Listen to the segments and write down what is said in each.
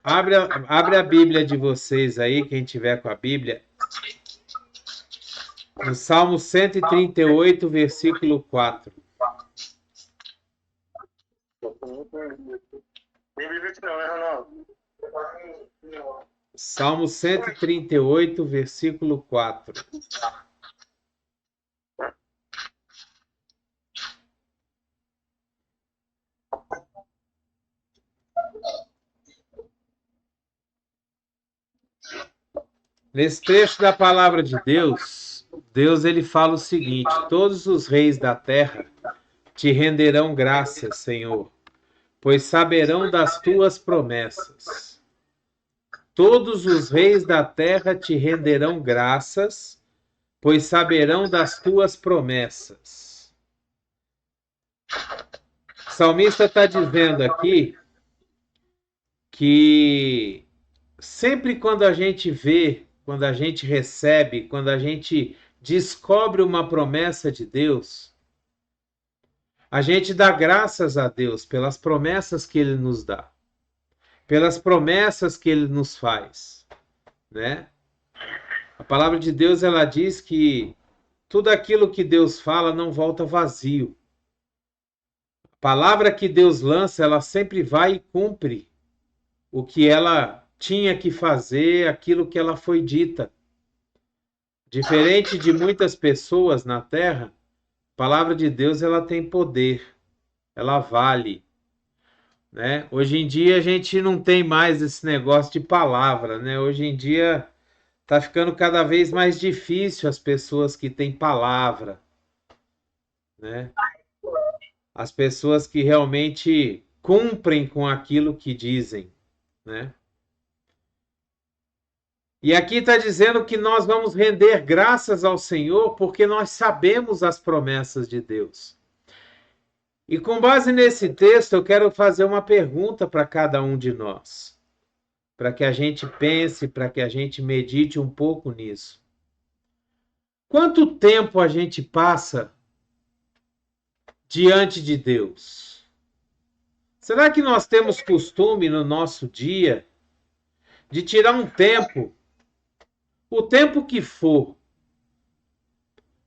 Abre a Bíblia de vocês aí, quem tiver com a Bíblia, no Salmo 138, versículo 4. Salmo 138, versículo 4. Nesse trecho da palavra de Deus, Deus ele fala o seguinte: todos os reis da terra te renderão graças, Senhor, pois saberão das tuas promessas. Todos os reis da terra te renderão graças, pois saberão das tuas promessas. O salmista está dizendo aqui que sempre quando a gente vê, quando a gente recebe, quando a gente descobre uma promessa de Deus, a gente dá graças a Deus pelas promessas que Ele nos dá, pelas promessas que Ele nos faz, né? A palavra de Deus, ela diz que tudo aquilo que Deus fala não volta vazio. A palavra que Deus lança, ela sempre vai e cumpre o que ela tinha que fazer, aquilo que ela foi dita. Diferente de muitas pessoas na Terra, a palavra de Deus ela tem poder, ela vale, né? Hoje em dia a gente não tem mais esse negócio de palavra, né? Hoje em dia está ficando cada vez mais difícil as pessoas que têm palavra, né? As pessoas que realmente cumprem com aquilo que dizem, né? E aqui está dizendo que nós vamos render graças ao Senhor porque nós sabemos as promessas de Deus. E com base nesse texto, eu quero fazer uma pergunta para cada um de nós, para que a gente pense, para que a gente medite um pouco nisso. Quanto tempo a gente passa diante de Deus? Será que nós temos costume no nosso dia de tirar um tempo, o tempo que for,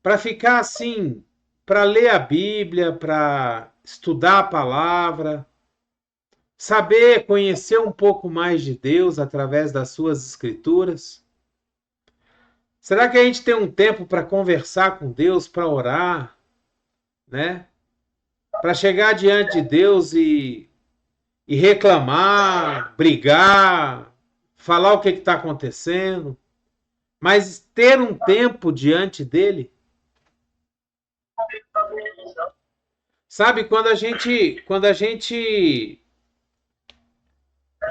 para ficar assim, para ler a Bíblia, para estudar a palavra, saber, conhecer um pouco mais de Deus através das suas escrituras? Será que a gente tem um tempo para conversar com Deus, para orar, né? Para chegar diante de Deus e reclamar, brigar, falar o que está acontecendo, mas ter um tempo diante dele? Sabe, quando a gente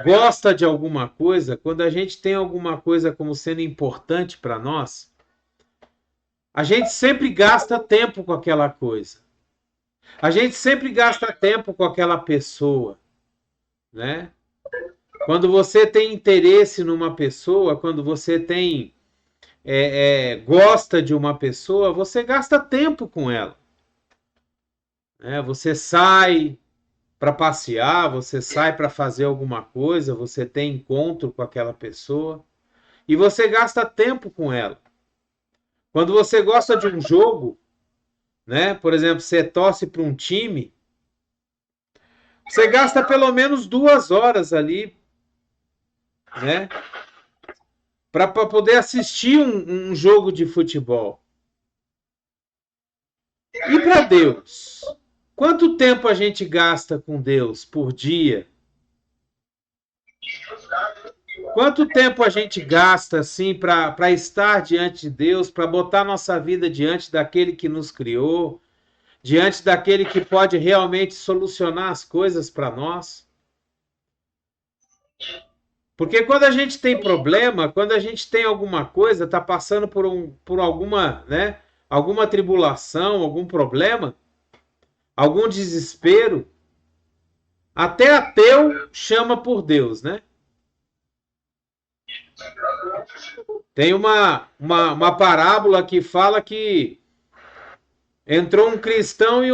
gosta de alguma coisa, quando a gente tem alguma coisa como sendo importante para nós, a gente sempre gasta tempo com aquela coisa. A gente sempre gasta tempo com aquela pessoa, né? Quando você tem interesse numa pessoa, quando você tem gosta de uma pessoa, você gasta tempo com ela. Você sai para passear, você sai para fazer alguma coisa, você tem encontro com aquela pessoa e você gasta tempo com ela. Quando você gosta de um jogo, né? Por exemplo, você torce para um time, você gasta pelo menos 2 horas ali, né? Para poder assistir um jogo de futebol. E para Deus? Quanto tempo a gente gasta com Deus por dia? Quanto tempo a gente gasta assim para estar diante de Deus, para botar nossa vida diante daquele que nos criou, diante daquele que pode realmente solucionar as coisas para nós? Porque quando a gente tem problema, quando a gente tem alguma coisa, está passando por alguma, né, alguma tribulação, algum problema, algum desespero, até ateu chama por Deus, né? Tem uma parábola que fala que entrou um cristão e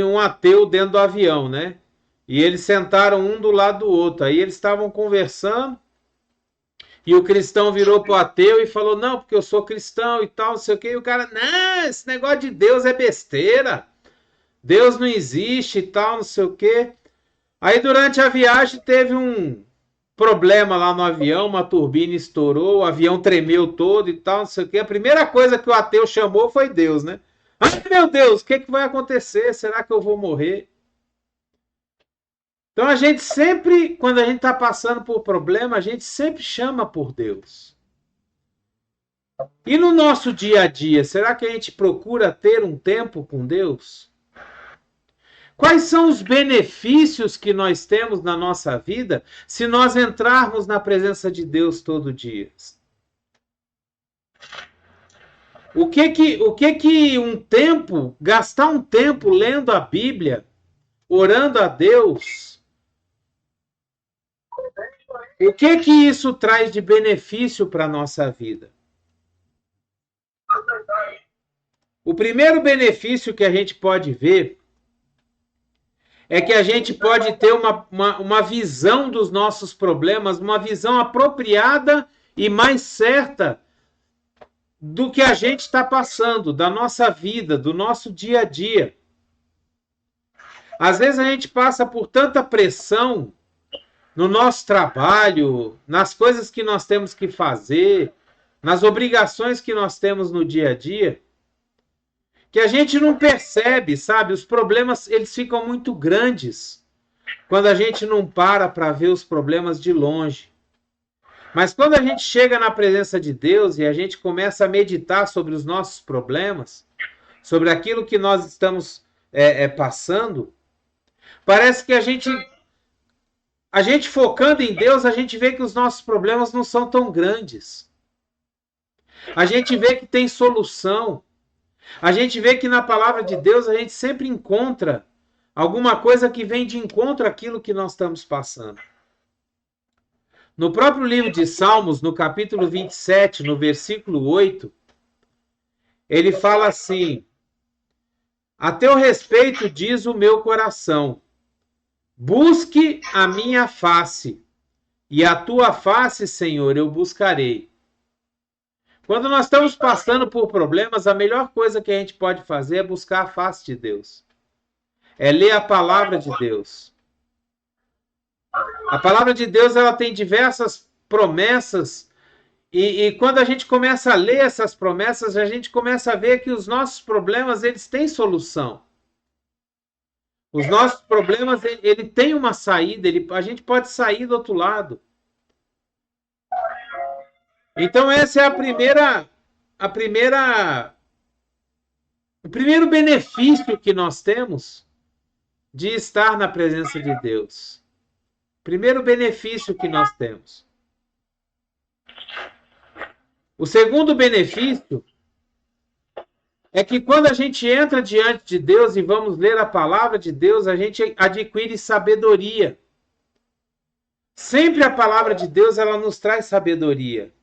um ateu dentro do avião, né? E eles sentaram um do lado do outro. Aí eles estavam conversando. E o cristão virou pro ateu e falou: não, porque eu sou cristão e tal, não sei o quê. E o cara: não, esse negócio de Deus é besteira. Deus não existe e tal, não sei o quê. Aí durante a viagem teve um problema lá no avião, uma turbina estourou, o avião tremeu todo e tal, não sei o quê. A primeira coisa que o ateu chamou foi Deus, né? Ai, meu Deus, o que vai acontecer? Será que eu vou morrer? Então a gente sempre, quando a gente está passando por problema, a gente sempre chama por Deus. E no nosso dia a dia, será que a gente procura ter um tempo com Deus? Quais são os benefícios que nós temos na nossa vida se nós entrarmos na presença de Deus todo dia? O que um tempo, gastar um tempo lendo a Bíblia, orando a Deus, o que isso traz de benefício para a nossa vida? O primeiro benefício que a gente pode ver é que a gente pode ter uma visão dos nossos problemas, uma visão apropriada e mais certa do que a gente está passando, da nossa vida, do nosso dia a dia. Às vezes a gente passa por tanta pressão no nosso trabalho, nas coisas que nós temos que fazer, nas obrigações que nós temos no dia a dia, que a gente não percebe, sabe? Os problemas, eles ficam muito grandes quando a gente não para ver os problemas de longe. Mas quando a gente chega na presença de Deus e a gente começa a meditar sobre os nossos problemas, sobre aquilo que nós estamos passando, parece que a gente focando em Deus, a gente vê que os nossos problemas não são tão grandes. A gente vê que tem solução. A gente vê que na palavra de Deus a gente sempre encontra alguma coisa que vem de encontro àquilo que nós estamos passando. No próprio livro de Salmos, no capítulo 27, no versículo 8, ele fala assim: a teu respeito diz o meu coração, busque a minha face, e a tua face, Senhor, eu buscarei. Quando nós estamos passando por problemas, a melhor coisa que a gente pode fazer é buscar a face de Deus. É ler a palavra de Deus. A palavra de Deus, ela tem diversas promessas e quando a gente começa a ler essas promessas, a gente começa a ver que os nossos problemas, eles têm solução. Os nossos problemas, ele tem uma saída, a gente pode sair do outro lado. Então essa é o primeiro benefício que nós temos de estar na presença de Deus. Primeiro benefício que nós temos. O segundo benefício é que quando a gente entra diante de Deus e vamos ler a palavra de Deus, a gente adquire sabedoria. Sempre a palavra de Deus, ela nos traz sabedoria.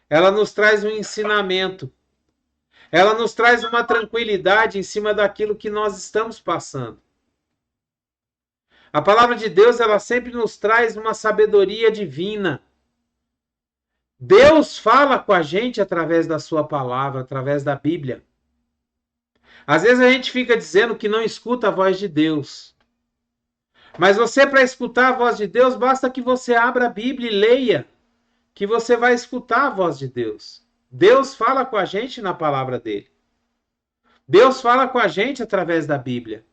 Ela nos traz um ensinamento. Ela nos traz uma tranquilidade em cima daquilo que nós estamos passando. A palavra de Deus, ela sempre nos traz uma sabedoria divina. Deus fala com a gente através da sua palavra, através da Bíblia. Às vezes a gente fica dizendo que não escuta a voz de Deus. Mas você, para escutar a voz de Deus, basta que você abra a Bíblia e leia, que você vai escutar a voz de Deus. Deus fala com a gente na palavra dele. Deus fala com a gente através da Bíblia.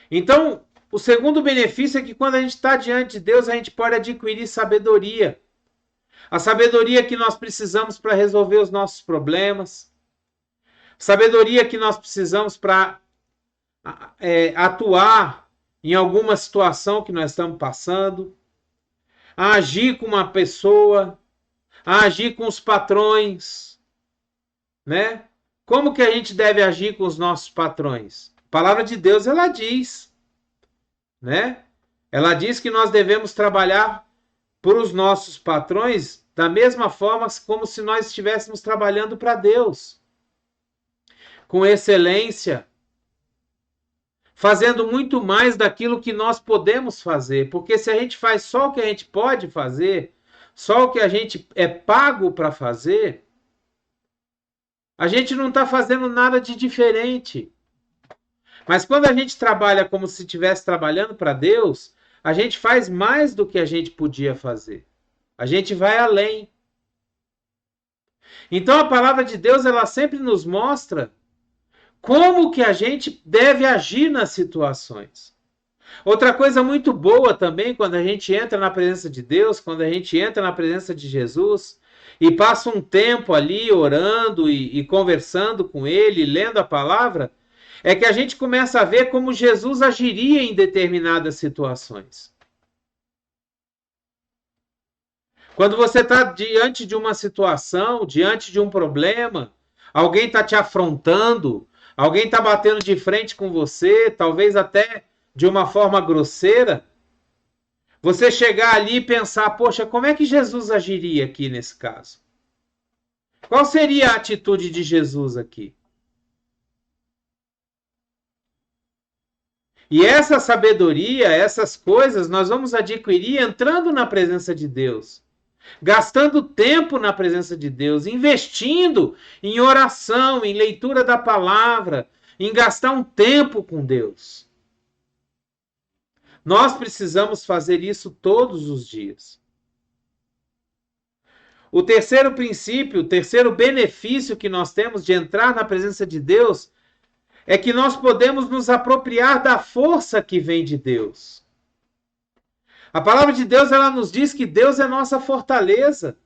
Então, o segundo benefício é que quando a gente está diante de Deus, a gente pode adquirir sabedoria. A sabedoria que nós precisamos para resolver os nossos problemas. Sabedoria que nós precisamos para atuar em alguma situação que nós estamos passando. A agir com uma pessoa. A agir com os patrões. Né? Como que a gente deve agir com os nossos patrões? A palavra de Deus, ela diz. Né? Ela diz que nós devemos trabalhar para os nossos patrões da mesma forma como se nós estivéssemos trabalhando para Deus. Com excelência, fazendo muito mais daquilo que nós podemos fazer. Porque se a gente faz só o que a gente pode fazer, só o que a gente é pago para fazer, a gente não está fazendo nada de diferente. Mas quando a gente trabalha como se estivesse trabalhando para Deus, a gente faz mais do que a gente podia fazer. A gente vai além. Então a palavra de Deus, ela sempre nos mostra como que a gente deve agir nas situações. Outra coisa muito boa também, quando a gente entra na presença de Deus, quando a gente entra na presença de Jesus e passa um tempo ali orando e conversando com Ele, lendo a palavra, é que a gente começa a ver como Jesus agiria em determinadas situações. Quando você está diante de uma situação, diante de um problema, alguém está te afrontando, alguém está batendo de frente com você, talvez até de uma forma grosseira, você chegar ali e pensar, poxa, como é que Jesus agiria aqui nesse caso? Qual seria a atitude de Jesus aqui? E essa sabedoria, essas coisas, nós vamos adquirir entrando na presença de Deus. Gastando tempo na presença de Deus, investindo em oração, em leitura da palavra, em gastar um tempo com Deus. Nós precisamos fazer isso todos os dias. O terceiro princípio, o terceiro benefício que nós temos de entrar na presença de Deus é que nós podemos nos apropriar da força que vem de Deus. A palavra de Deus, ela nos diz que Deus é nossa fortaleza.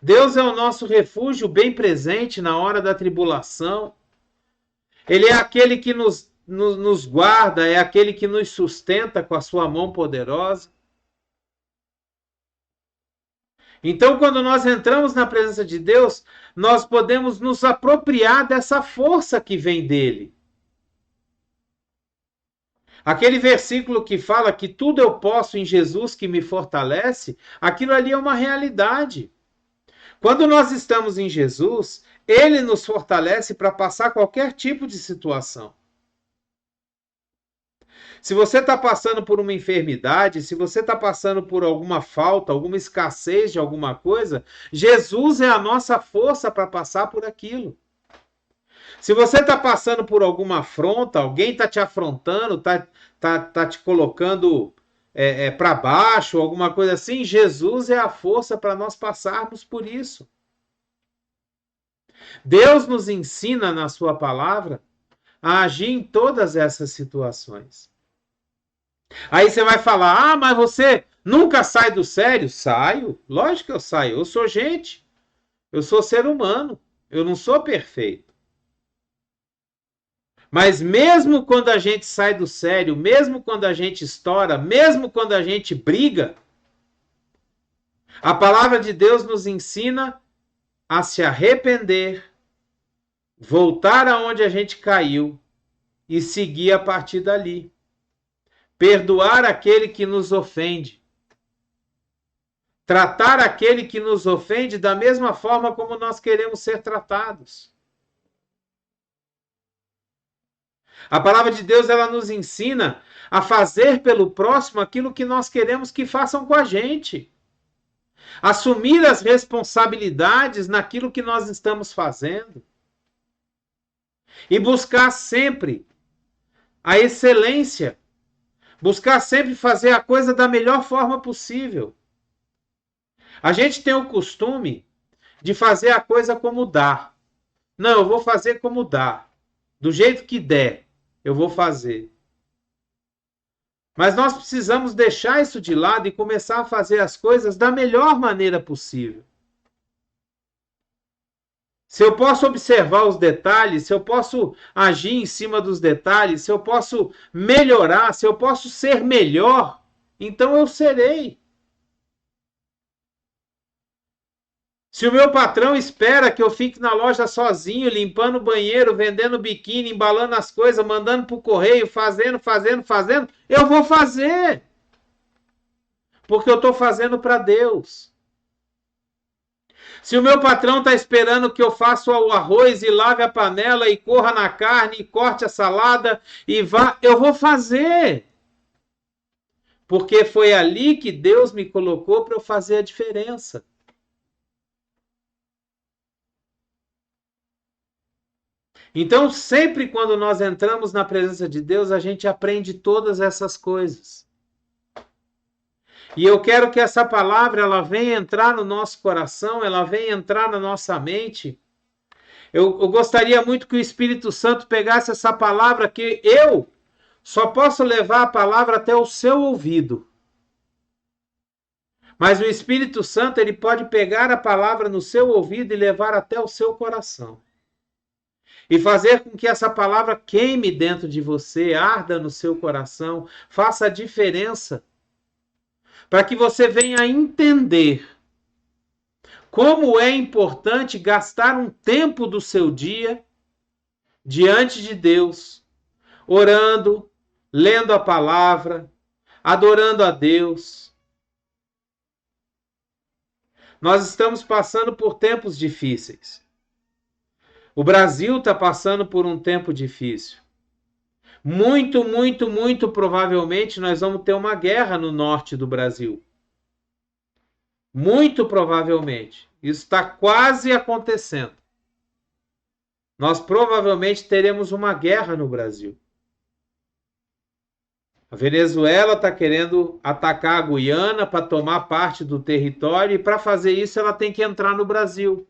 Deus é o nosso refúgio bem presente na hora da tribulação. Ele é aquele que nos guarda, é aquele que nos sustenta com a sua mão poderosa. Então, quando nós entramos na presença de Deus, nós podemos nos apropriar dessa força que vem dele. Aquele versículo que fala que tudo eu posso em Jesus que me fortalece, aquilo ali é uma realidade. Quando nós estamos em Jesus, ele nos fortalece para passar qualquer tipo de situação. Se você está passando por uma enfermidade, se você está passando por alguma falta, alguma escassez de alguma coisa, Jesus é a nossa força para passar por aquilo. Se você está passando por alguma afronta, alguém está te afrontando, está te colocando para baixo, alguma coisa assim, Jesus é a força para nós passarmos por isso. Deus nos ensina na sua palavra a agir em todas essas situações. Aí você vai falar, mas você nunca sai do sério? Saio, lógico que eu saio, eu sou gente, eu sou ser humano, eu não sou perfeito. Mas mesmo quando a gente sai do sério, mesmo quando a gente estoura, mesmo quando a gente briga, a palavra de Deus nos ensina a se arrepender, voltar aonde a gente caiu e seguir a partir dali. Perdoar aquele que nos ofende. Tratar aquele que nos ofende da mesma forma como nós queremos ser tratados. A palavra de Deus, ela nos ensina a fazer pelo próximo aquilo que nós queremos que façam com a gente. Assumir as responsabilidades naquilo que nós estamos fazendo. E buscar sempre a excelência. Buscar sempre fazer a coisa da melhor forma possível. A gente tem o costume de fazer a coisa como dá. Não, eu vou fazer como dá. Do jeito que der, eu vou fazer. Mas nós precisamos deixar isso de lado e começar a fazer as coisas da melhor maneira possível. Se eu posso observar os detalhes, se eu posso agir em cima dos detalhes, se eu posso melhorar, se eu posso ser melhor, então eu serei. Se o meu patrão espera que eu fique na loja sozinho, limpando o banheiro, vendendo biquíni, embalando as coisas, mandando para o correio, fazendo, eu vou fazer. Porque eu estou fazendo para Deus. Se o meu patrão está esperando que eu faça o arroz e lave a panela e corra na carne e corte a salada e vá, eu vou fazer. Porque foi ali que Deus me colocou para eu fazer a diferença. Então, sempre quando nós entramos na presença de Deus, a gente aprende todas essas coisas. E eu quero que essa palavra ela venha entrar no nosso coração, ela venha entrar na nossa mente. Eu gostaria muito que o Espírito Santo pegasse essa palavra, que eu só posso levar a palavra até o seu ouvido. Mas o Espírito Santo ele pode pegar a palavra no seu ouvido e levar até o seu coração. E fazer com que essa palavra queime dentro de você, arda no seu coração, faça a diferença. Para que você venha a entender como é importante gastar um tempo do seu dia diante de Deus, orando, lendo a palavra, adorando a Deus. Nós estamos passando por tempos difíceis. O Brasil está passando por um tempo difícil. Muito, muito, muito provavelmente nós vamos ter uma guerra no norte do Brasil. Muito provavelmente. Isso está quase acontecendo. Nós provavelmente teremos uma guerra no Brasil. A Venezuela está querendo atacar a Guiana para tomar parte do território, e para fazer isso ela tem que entrar no Brasil.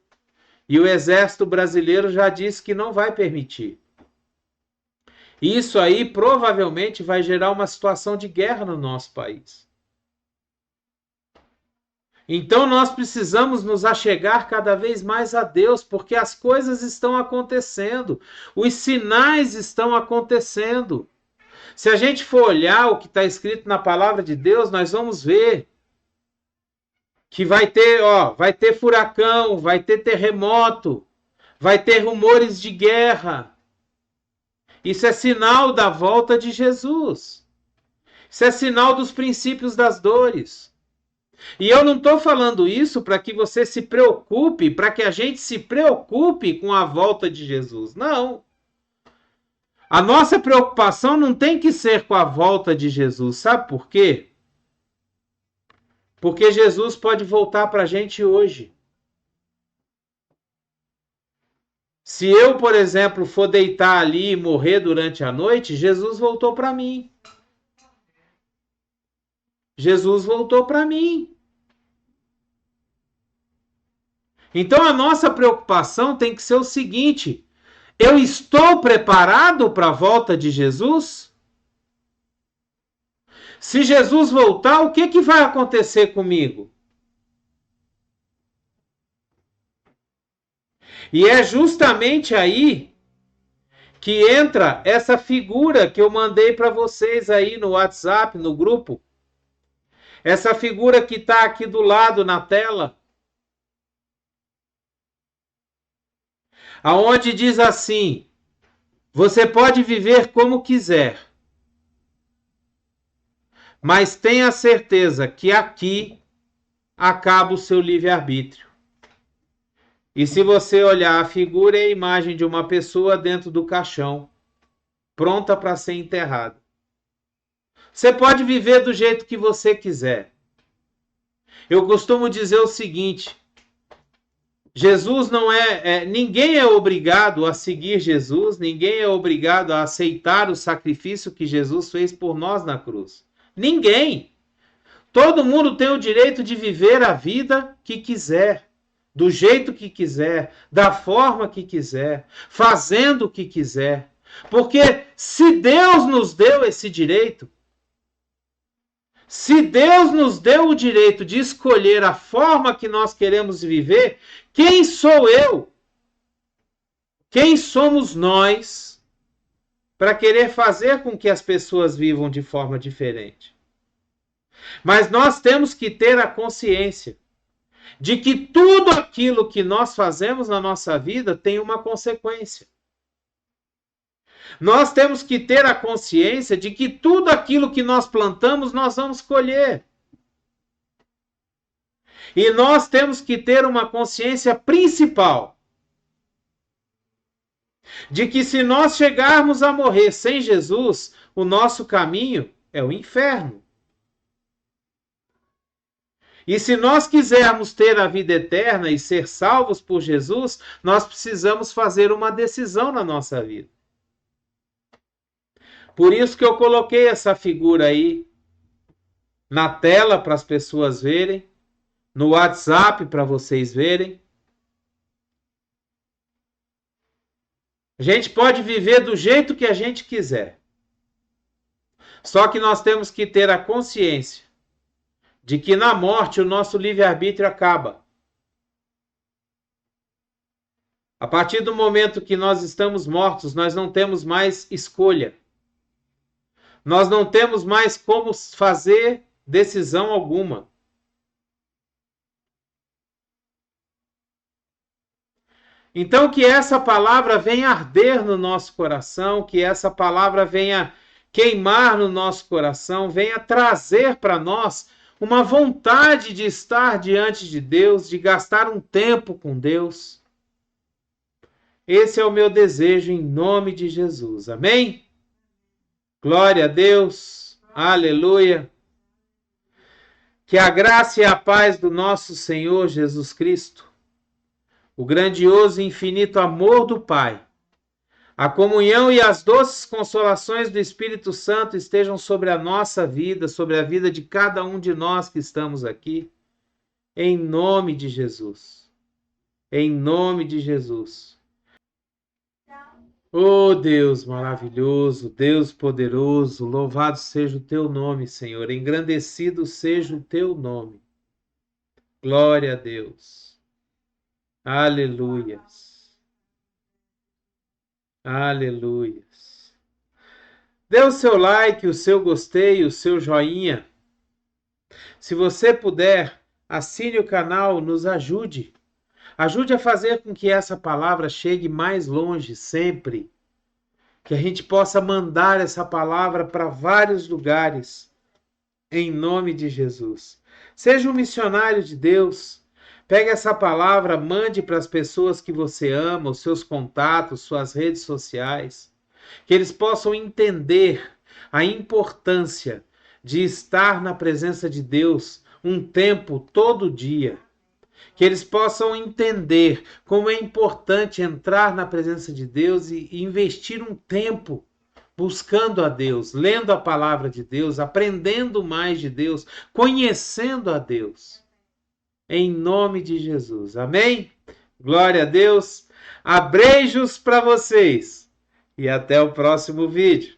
E o exército brasileiro já disse que não vai permitir. Isso aí provavelmente vai gerar uma situação de guerra no nosso país. Então nós precisamos nos achegar cada vez mais a Deus, porque as coisas estão acontecendo, os sinais estão acontecendo. Se a gente for olhar o que está escrito na palavra de Deus, nós vamos ver que vai ter furacão, vai ter terremoto, vai ter rumores de guerra. Isso é sinal da volta de Jesus. Isso é sinal dos princípios das dores. E eu não estou falando isso para que você se preocupe, para que a gente se preocupe com a volta de Jesus. Não. A nossa preocupação não tem que ser com a volta de Jesus. Sabe por quê? Porque Jesus pode voltar para a gente hoje. Se eu, por exemplo, for deitar ali e morrer durante a noite, Jesus voltou para mim. Jesus voltou para mim. Então a nossa preocupação tem que ser o seguinte: eu estou preparado para a volta de Jesus? Se Jesus voltar, o que vai acontecer comigo? E é justamente aí que entra essa figura que eu mandei para vocês aí no WhatsApp, no grupo. Essa figura que está aqui do lado na tela. Aonde diz assim: você pode viver como quiser, mas tenha certeza que aqui acaba o seu livre-arbítrio. E se você olhar, a figura é a imagem de uma pessoa dentro do caixão, pronta para ser enterrada. Você pode viver do jeito que você quiser. Eu costumo dizer o seguinte: Jesus não ninguém é obrigado a seguir Jesus, ninguém é obrigado a aceitar o sacrifício que Jesus fez por nós na cruz. Ninguém. Todo mundo tem o direito de viver a vida que quiser, do jeito que quiser, da forma que quiser, fazendo o que quiser. Porque se Deus nos deu esse direito, se Deus nos deu o direito de escolher a forma que nós queremos viver, quem sou eu? Quem somos nós para querer fazer com que as pessoas vivam de forma diferente? Mas nós temos que ter a consciência de que tudo aquilo que nós fazemos na nossa vida tem uma consequência. Nós temos que ter a consciência de que tudo aquilo que nós plantamos, nós vamos colher. E nós temos que ter uma consciência principal de que se nós chegarmos a morrer sem Jesus, o nosso caminho é o inferno. E se nós quisermos ter a vida eterna e ser salvos por Jesus, nós precisamos fazer uma decisão na nossa vida. Por isso que eu coloquei essa figura aí na tela para as pessoas verem, no WhatsApp para vocês verem. A gente pode viver do jeito que a gente quiser. Só que nós temos que ter a consciência de que na morte o nosso livre-arbítrio acaba. A partir do momento que nós estamos mortos, nós não temos mais escolha. Nós não temos mais como fazer decisão alguma. Então, que essa palavra venha arder no nosso coração, que essa palavra venha queimar no nosso coração, venha trazer para nós uma vontade de estar diante de Deus, de gastar um tempo com Deus. Esse é o meu desejo em nome de Jesus. Amém? Glória a Deus. Aleluia. Que a graça e a paz do nosso Senhor Jesus Cristo, o grandioso e infinito amor do Pai, a comunhão e as doces consolações do Espírito Santo estejam sobre a nossa vida, sobre a vida de cada um de nós que estamos aqui, em nome de Jesus. Em nome de Jesus. Oh Deus maravilhoso, Deus poderoso, louvado seja o teu nome, Senhor, engrandecido seja o teu nome. Glória a Deus. Aleluias. Aleluias. Dê o seu like, o seu gostei, o seu joinha. Se você puder, assine o canal, nos ajude. Ajude a fazer com que essa palavra chegue mais longe sempre. Que a gente possa mandar essa palavra para vários lugares. Em nome de Jesus. Seja um missionário de Deus. Pegue essa palavra, mande para as pessoas que você ama, os seus contatos, suas redes sociais. Que eles possam entender a importância de estar na presença de Deus um tempo todo dia. Que eles possam entender como é importante entrar na presença de Deus e investir um tempo buscando a Deus, lendo a palavra de Deus, aprendendo mais de Deus, conhecendo a Deus. Em nome de Jesus. Amém? Glória a Deus. Abreijos para vocês. E até o próximo vídeo.